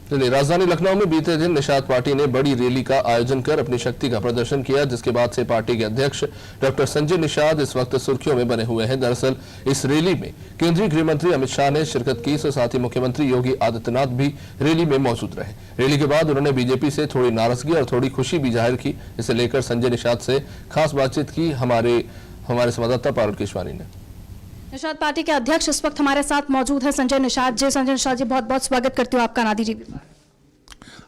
चलिए, राजधानी लखनऊ में बीते दिन निषाद पार्टी ने बड़ी रैली का आयोजन कर अपनी शक्ति का प्रदर्शन किया, जिसके बाद से पार्टी के अध्यक्ष डॉक्टर संजय निषाद इस वक्त सुर्खियों में बने हुए हैं। दरअसल इस रैली में केंद्रीय गृह मंत्री अमित शाह ने शिरकत की, साथ ही मुख्यमंत्री योगी आदित्यनाथ भी रैली में मौजूद रहे। रैली के बाद उन्होंने बीजेपी से थोड़ी नाराजगी और थोड़ी खुशी भी जाहिर की। इसे लेकर संजय निषाद से खास बातचीत की हमारे संवाददाता पारुल केशवानी ने। निषाद पार्टी के अध्यक्ष इस वक्त हमारे साथ मौजूद है संजय निषाद जी। संजय निषाद जी, बहुत बहुत स्वागत करती हूँ आपका नादी टीवी पर।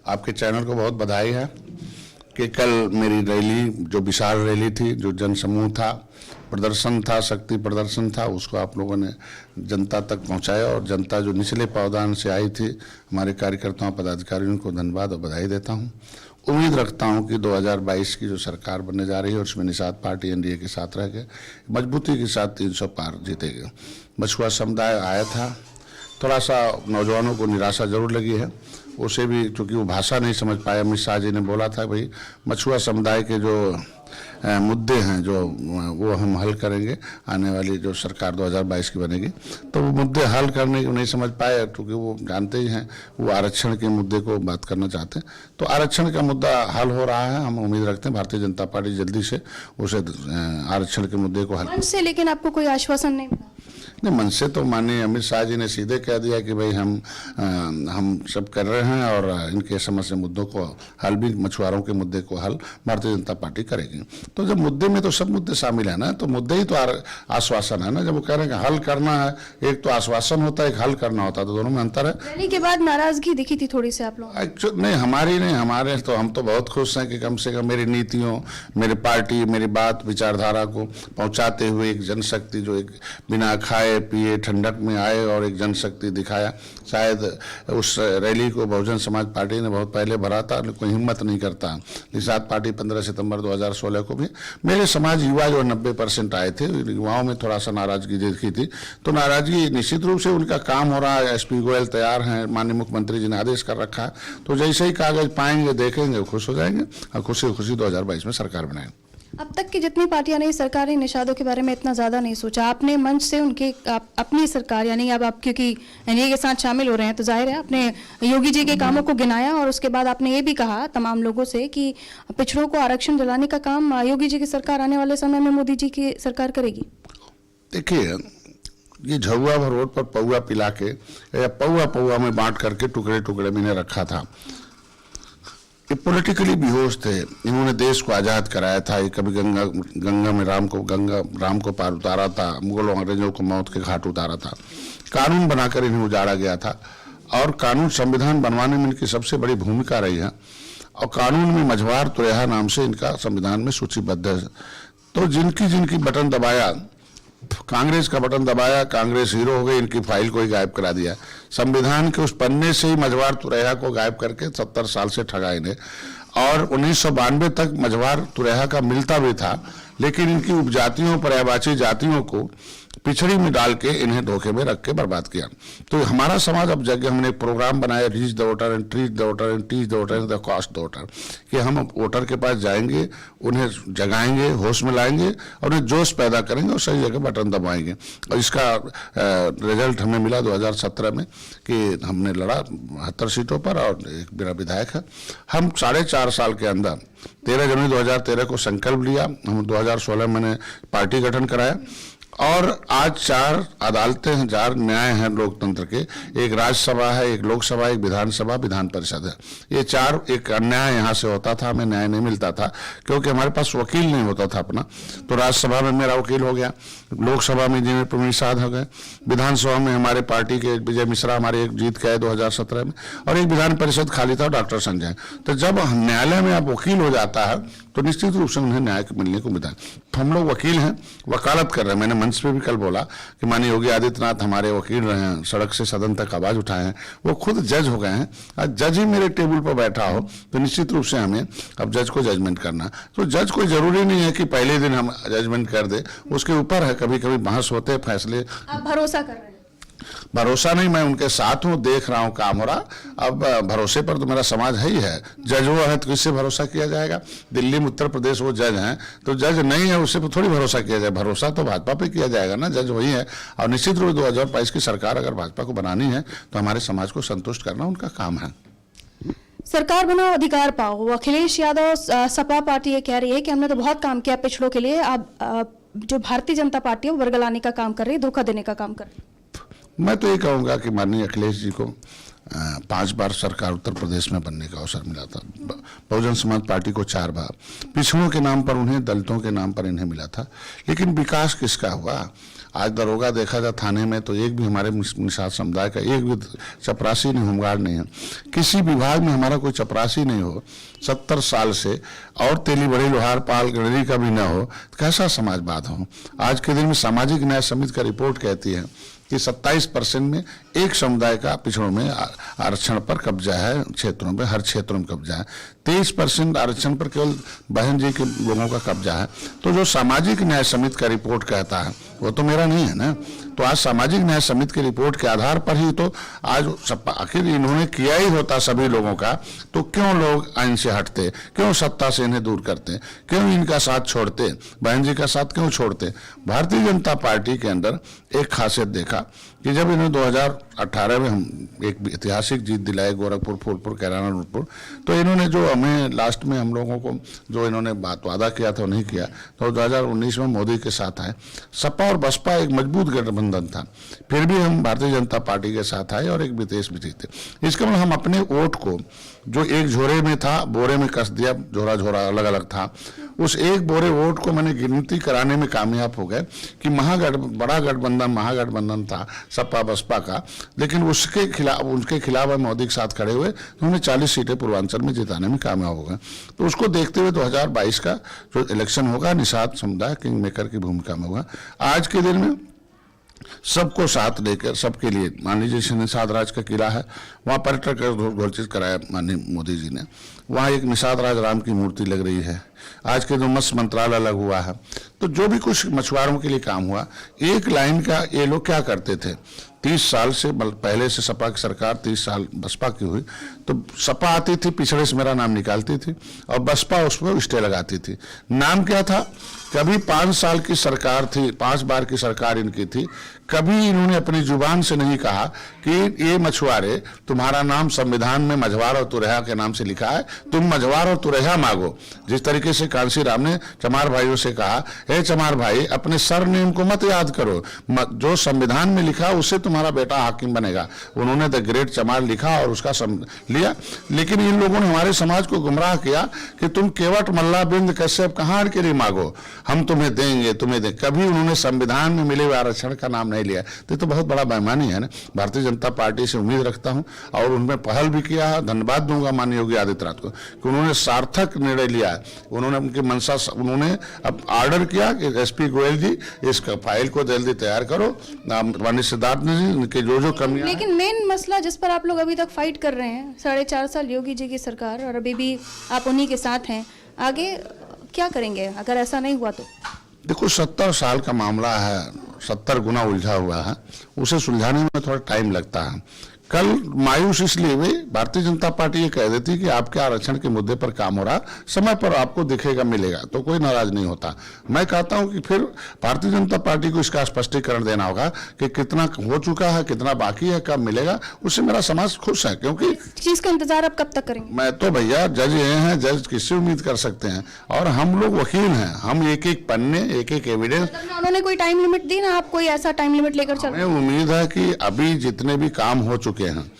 आपके चैनल को बहुत बधाई है कि कल मेरी रैली, जो विशाल रैली थी, जो जनसमूह था, प्रदर्शन था, शक्ति प्रदर्शन था, उसको आप लोगों ने जनता तक पहुंचाया। और जनता जो निचले पावदान से आई थी, हमारे कार्यकर्ताओं पदाधिकारियों को धन्यवाद और बधाई देता हूं। उम्मीद रखता हूं कि 2022 की जो सरकार बनने जा रही है, उसमें निषाद पार्टी एनडीए के साथ रह के मजबूती के साथ 300 पार जीतेगी। मछुआ समुदाय आया था, थोड़ा सा नौजवानों को निराशा जरूर लगी है, उसे भी, चूँकि वो भाषा नहीं समझ पाया। अमित शाह जी ने बोला था भाई मछुआ समुदाय के जो मुद्दे हैं, जो वो हम हल करेंगे, आने वाली जो सरकार 2022 की बनेगी, तो वो मुद्दे हल करने को नहीं समझ पाए, क्योंकि वो जानते ही हैं वो आरक्षण के मुद्दे को बात करना चाहते हैं। तो आरक्षण का मुद्दा हल हो रहा है, हम उम्मीद रखते हैं भारतीय जनता पार्टी जल्दी से उसे आरक्षण के मुद्दे को हल से। लेकिन आपको कोई आश्वासन नहीं मिला? नहीं, मन से तो माननीय अमित शाह जी ने सीधे कह दिया कि भाई हम सब कर रहे हैं और इनके समस्या मुद्दों को हल भी, मछुआरों के मुद्दे को हल भारतीय जनता पार्टी करेगी। तो जब मुद्दे में तो सब मुद्दे शामिल है ना, तो मुद्दे ही तो आश्वासन है ना। जब वो कह रहे हैं कि हल करना है, एक तो आश्वासन होता है, एक हल करना होता है, तो दोनों में अंतर है। रैली के बाद नाराजगी दिखी थी थोड़ी सी आप लोग? नहीं, हमारी नहीं, हमारे तो, हम तो बहुत खुश हैं कि कम से कम मेरी नीतियों, मेरी पार्टी, मेरी बात, विचारधारा को पहुंचाते हुए एक जनशक्ति जो एक बिना खाए पिए ठंडक में आए और एक जनशक्ति दिखाया। शायद उस रैली को बहुजन समाज पार्टी ने बहुत पहले भरा था, कोई हिम्मत नहीं करता। निषाद पार्टी 15 सितंबर 2016 को भी मेरे समाज युवा जो 90% आए थे, युवाओं में थोड़ा सा नाराजगी देखी थी। तो नाराजगी निश्चित रूप से उनका काम हो रहा है। एसपी गोयल तैयार हैं, माननीय मुख्यमंत्री जी ने आदेश कर रखा है, तो जैसे ही कागज पाएंगे, देखेंगे, खुश हो जाएंगे और खुशी खुशी 2022 में सरकार बनाएंगे। अब तक की जितनी पार्टियां नहीं, सरकार ने निषादों के बारे में इतना ज्यादा नहीं सोचा। आपने मंच से उनके अपनी सरकार, यानी अब आप क्योंकि एनडीए के साथ शामिल हो रहे हैं, तो जाहिर है आपने योगी जी के कामों को गिनाया और उसके बाद आपने ये भी कहा तमाम लोगों से कि पिछड़ों को आरक्षण दिलाने का काम योगी जी की सरकार आने वाले समय में मोदी जी की सरकार करेगी। देखिए, ये झुआ भर रोड पर पौआ पिला के या पौआ में बांट करके टुकड़े टुकड़े में रखा था। ये पॉलिटिकली बेहोश थे। इन्होंने देश को आज़ाद कराया था। ये कभी गंगा में राम को पार उतारा था, मुगलों अंग्रेजों को मौत के घाट उतारा था, कानून बनाकर इन्हें उजाड़ा गया था। और कानून, संविधान बनवाने में इनकी सबसे बड़ी भूमिका रही है। और कानून में मझवार तुरैया नाम से इनका संविधान में सूचीबद्ध है। तो जिनकी बटन दबाया, कांग्रेस का बटन दबाया, कांग्रेस हीरो हो गई, इनकी फाइल को ही गायब करा दिया। संविधान के उस पन्ने से ही मझवार तुरैया को गायब करके 70 साल से ठगा इन्हें। और 1992 तक मझवार तुरैया का मिलता भी था, लेकिन इनकी उपजातियों, पर्यायवाची जातियों को पिछड़ी में डाल के इन्हें धोखे में रख के बर्बाद किया। तो हमारा समाज अब जगह, हमने एक प्रोग्राम बनाया, reach the voter and treat the voter and teach the voter and the cost the voter, कि हम वोटर के पास जाएंगे, उन्हें जगाएंगे, होश में लाएंगे और उन्हें जोश पैदा करेंगे और सही जगह बटन दबाएंगे। और इसका रिजल्ट हमें मिला 2017 में कि हमने लड़ा 72 सीटों पर और एक मेरा विधायक है। हम 4.5 साल के अंदर 13 जनवरी 2013 को संकल्प लिया, हम 2016 में मैंने पार्टी गठन कराया और आज 4 अदालतें हैं, 4 न्याय हैं लोकतंत्र के। एक राज्यसभा है, एक लोकसभा, एक विधानसभा, विधान परिषद है। ये 4, एक अन्याय यहाँ से होता था, हमें न्याय नहीं मिलता था क्योंकि हमारे पास वकील नहीं होता था अपना। तो राज्यसभा में मेरा वकील हो गया, लोकसभा में जिन्हें प्रवीण साध हो गए, विधानसभा में हमारे पार्टी के विजय मिश्रा हमारे एक जीत के आए 2017 में, और एक विधान परिषद खाली था, डॉक्टर संजय। तो जब न्यायालय में अब वकील हो जाता है तो निश्चित रूप से उन्हें न्याय मिलने को मिलता है। हम लोग वकील हैं, वकालत कर रहे हैं। मैंने मंच पे भी कल बोला कि माननीय योगी आदित्यनाथ हमारे वकील रहे हैं, सड़क से सदन तक आवाज उठाए हैं, वो खुद जज हो गए हैं। आज जज ही मेरे टेबल पर बैठा हो तो निश्चित रूप से हमें अब जज को जजमेंट करना। तो जज कोई जरूरी नहीं है कि पहले दिन हम जजमेंट कर दे, उसके ऊपर है। कभी कभी बहस होते हैं, फैसले। आप भरोसा कर रहे हैं? भरोसा नहीं, मैं उनके साथ हूँ, देख रहा हूँ काम हो रहा। अब भरोसे पर तो मेरा समाज है ही है। जज वो है तो किससे भरोसा किया जाएगा? दिल्ली में, उत्तर प्रदेश वो जज हैं, तो जज नहीं है उससे थोड़ी भरोसा किया जाए। भरोसा तो भाजपा पे किया जाएगा ना, जज वही है। और निश्चित रूप से 2022 की सरकार अगर भाजपा को बनानी है तो हमारे समाज को संतुष्ट करना उनका काम है। सरकार बनाओ अधिकार पाओ, वो अखिलेश यादव सपा पार्टी ये कह रही है कि हमने तो बहुत काम किया पिछड़ों के लिए, अब जो भारतीय जनता पार्टी है वो वर्गलाने का काम कर रही है, धोखा देने का काम कर रही है। मैं तो ये कहूँगा कि माननीय अखिलेश जी को 5 बार सरकार उत्तर प्रदेश में बनने का अवसर मिला था, बहुजन समाज पार्टी को 4 बार, पिछड़ों के नाम पर उन्हें, दलितों के नाम पर इन्हें मिला था, लेकिन विकास किसका हुआ? आज दरोगा देखा था थाने में तो एक भी हमारे निषाद समुदाय का एक भी चपरासी नहीं, होमगार्ड नहीं है, किसी विभाग में हमारा कोई चपरासी नहीं हो 70 साल से, और तेली बड़ी लोहार पाल गणरी का भी ना हो, तो कैसा समाजवाद हो? आज के दिन में सामाजिक न्याय समिति का रिपोर्ट कहती है कि 27% में एक समुदाय का पिछड़ों में आरक्षण पर कब्जा है, क्षेत्रों में, हर क्षेत्रों में कब्जा है, 23% आरक्षण पर केवल बहन जी के लोगों का कब्जा है। तो जो सामाजिक न्याय समिति का रिपोर्ट कहता है वो तो मेरा नहीं है ना। तो आज सामाजिक न्याय समिति की रिपोर्ट के आधार पर ही तो आज आखिर इन्होंने किया ही होता सभी लोगों का, तो क्यों लोग आइन से हटते, क्यों सत्ता से इन्हें दूर करते, क्यों इनका साथ छोड़ते, बहन जी का साथ क्यों छोड़ते? भारतीय जनता पार्टी के अंदर एक खासियत देखा कि जब इन्होंने 2018 में हम एक ऐतिहासिक जीत दिलाए गोरखपुर, फूलपुर, कैराना, नूरपुर, तो इन्होंने जो हमें लास्ट में हम लोगों को जो इन्होंने वादा किया था नहीं किया, तो 2019 में मोदी के साथ आए। सपा और बसपा एक मजबूत गठबंधन था, फिर भी हम भारतीय जनता पार्टी के साथ आए और एक विदेश भी जीते। इसका मतलब हम अपने वोट को जो एक झोरे में था बोरे में कस दिया, झोरा झोरा अलग अलग था, उस एक बोरे वोट को मैंने गिनती कराने में कामयाब हो गए कि बड़ा गठबंधन महागठबंधन था सपा बसपा का, लेकिन उनके खिलाफ हम मोदी के साथ खड़े हुए तो हमने 40 सीटें पूर्वांचल में जिताने में कामयाब हो गए। तो उसको देखते हुए 2022 का जो इलेक्शन होगा निषाद समुदाय किंग मेकर की भूमिका में होगा। आज के दिन में सबको साथ लेकर सबके लिए, मान लीजिए निषाद राज का किला है, वहाँ पर्यटक घोषित कराया माननीय मोदी जी ने, वहाँ एक निषाद राज राम की मूर्ति लग रही है, आज के जो मत्स्य मंत्रालय अलग हुआ है, तो जो भी कुछ मछुआरों के लिए काम हुआ, एक लाइन का ये लोग क्या करते थे, 30 साल से पहले से सपा की सरकार 30 साल बसपा की हुई, तो सपा आती थी पिछड़े से मेरा नाम निकालती थी और बसपा उस पर स्टे लगाती थी। नाम क्या था? कभी 5 साल की सरकार थी, 5 बार की सरकार इनकी थी, कभी इन्होंने अपनी जुबान से नहीं कहा कि ये मछुआरे तुम्हारा नाम संविधान में मझवार और तुरैया के नाम से लिखा है, तुम मझवार और तुरैया मांगो। जिस तरीके से कांसी राम ने चमार भाइयों से कहा, हे चमार भाई अपने सरनेम को मत याद करो, जो संविधान में लिखा उसे तुम्हारा बेटा हाकिम बनेगा। उन्होंने द ग्रेट चमार लिखा और उसका लिया, लेकिन इन लोगों ने हमारे समाज को गुमराह किया कि तुम केवट मल्ला बिंद कश्यप कहार के लिए मांगो, हम तुम्हें देंगे, तुम्हें दें। कभी उन्होंने संविधान में मिले हुए आरक्षण का नाम नहीं लिया, तो बहुत बड़ा बेईमानी है ना। भारतीय जनता पार्टी से उम्मीद रखता हूं और उनमें पहल भी किया है, धन्यवाद दूंगा माननीय योगी आदित्यनाथ को कि उन्होंने सार्थक निर्णय लिया है। उन्होंने उनकी मंशा, उन्होंने अब ऑर्डर किया कि एसपी गोयल जी इस फाइल को जल्दी तैयार करो, माननीय सिद्धार्थ जी उनके जो कमियां। लेकिन मेन मसला जिस पर आप लोग अभी तक फाइट कर रहे हैं, 4.5 साल योगी जी की सरकार और अभी भी आप उन्हीं के साथ हैं, आगे क्या करेंगे अगर ऐसा नहीं हुआ तो? देखो 70 साल का मामला है, 70 गुना उलझा हुआ है, उसे सुलझाने में थोड़ा टाइम लगता है। कल मायूस इसलिए हुए, भारतीय जनता पार्टी ये कह देती कि आपके आरक्षण के मुद्दे पर काम हो रहा, समय पर आपको दिखेगा मिलेगा, तो कोई नाराज नहीं होता। मैं कहता हूं कि फिर भारतीय जनता पार्टी को इसका स्पष्टीकरण देना होगा कि कितना हो चुका है, कितना बाकी है, कब मिलेगा, उससे मेरा समाज खुश है। क्योंकि चीज का इंतजार आप कब तक करेंगे? मैं तो भैया जज हैं, जज किससे उम्मीद कर सकते हैं, और हम लोग वकील हैं, हम एक एक पन्ने, एक एक एविडेंस। उन्होंने कोई टाइम लिमिट दी ना, आप कोई ऐसा टाइम लिमिट लेकर चल? हमें उम्मीद है कि अभी जितने भी काम हो चुके हैं,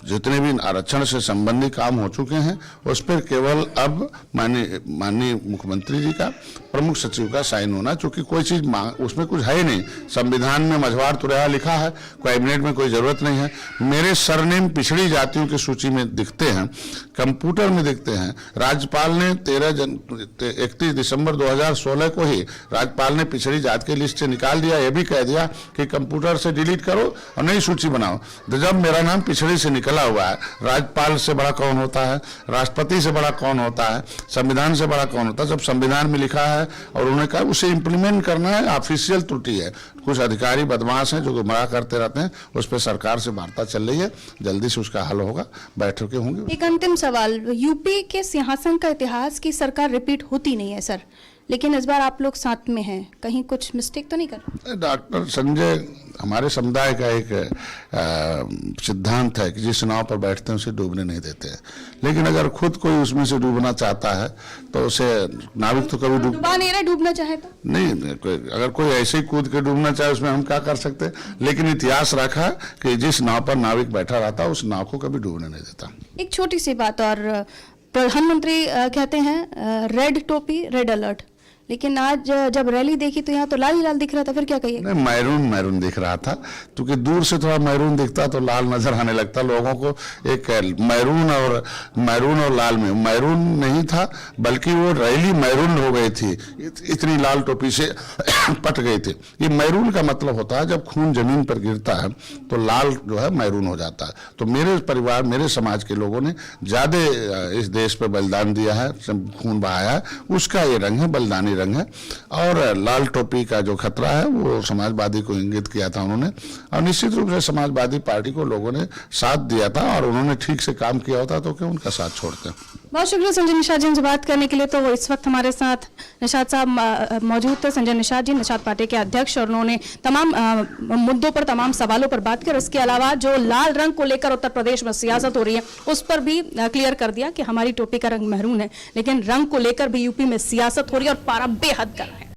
जितने भी आरक्षण से संबंधी काम हो चुके हैं, उस पर केवल अब माननीय मुख्यमंत्री जी का, प्रमुख सचिव का साइन होना, क्योंकि कोई चीज उसमें कुछ है ही नहीं। संविधान में मझवार तुरैया लिखा है, कैबिनेट में कोई जरूरत नहीं है। मेरे सरनेम पिछड़ी जातियों की सूची में दिखते हैं, कंप्यूटर में दिखते हैं। राज्यपाल ने 31 दिसंबर 2016 को ही राज्यपाल ने पिछड़ी जाति की लिस्ट से निकाल दिया, यह भी कह दिया कि कंप्यूटर से डिलीट करो और नई सूची बनाओ। जब मेरा नाम पिछड़ी से निकला हुआ है, राज्यपाल से बड़ा कौन होता है, राष्ट्रपति से बड़ा कौन होता है, संविधान से बड़ा कौन होता है? जब संविधान में लिखा है और उन्होंने कहा उसे इंप्लीमेंट करना है, ऑफिशियल त्रुटि है। कुछ अधिकारी बदमाश हैं जो गुमराह करते रहते हैं, उस पर सरकार से वार्ता चल रही है, जल्दी से उसका हल होगा, बैठकें होंगी। एक अंतिम सवाल, यूपी के सिंहासन का इतिहास की सरकार रिपीट होती नहीं है सर, लेकिन इस बार आप लोग साथ में हैं, कहीं कुछ मिस्टेक तो नहीं कर रहे? डॉक्टर संजय हमारे समुदाय का एक सिद्धांत है कि जिस नाव पर बैठते हैं उसे डूबने नहीं देते हैं, लेकिन अगर खुद कोई उसमें से डूबना चाहता है तो उसे नाविक तो कभी डूबा नहीं रहे, डूबना चाहे तो नहीं, अगर कोई ऐसे ही कूद के डूबना चाहे उसमें हम क्या कर सकते हैं, लेकिन इतिहास रखा कि जिस नाव पर नाविक बैठा रहता उस नाव को कभी डूबने नहीं देता। एक छोटी सी बात और, प्रधानमंत्री कहते हैं रेड टोपी रेड अलर्ट, लेकिन आज जब रैली देखी तो यहाँ तो लाल ही लाल दिख रहा था, फिर क्या कहिए? नहीं, मैरून मैरून दिख रहा था, क्योंकि दूर से थोड़ा मैरून दिखता तो लाल नजर आने लगता लोगों को। एक मैरून और लाल में मैरून नहीं था, बल्कि वो रैली मैरून हो गई थी, इतनी लाल टोपी से पट गई थी। ये मैरून का मतलब होता है जब खून जमीन पर गिरता है तो लाल जो है मैरून हो जाता है। तो मेरे परिवार, मेरे समाज के लोगों ने ज्यादा इस देश पर बलिदान दिया है, खून बहाया है, उसका ये रंग है, बलिदानी रंग है। और लाल टोपी का जो खतरा है वो समाजवादी को इंगित किया था उन्होंने, और निश्चित रूप से समाजवादी पार्टी को लोगों ने साथ दिया था, और उन्होंने ठीक से काम किया होता तो क्यों उनका साथ छोड़ते। बहुत शुक्रिया संजय निषाद जी से बात करने के लिए। तो वो इस वक्त हमारे साथ निषाद साहब मौजूद थे, संजय निषाद जी, निषाद पार्टी के अध्यक्ष, और उन्होंने तमाम मुद्दों पर, तमाम सवालों पर बात कर, इसके अलावा जो लाल रंग को लेकर उत्तर प्रदेश में सियासत हो रही है उस पर भी क्लियर कर दिया कि हमारी टोपी का रंग महरून है, लेकिन रंग को लेकर भी यूपी में सियासत हो रही है और पारा बेहद गर्म है।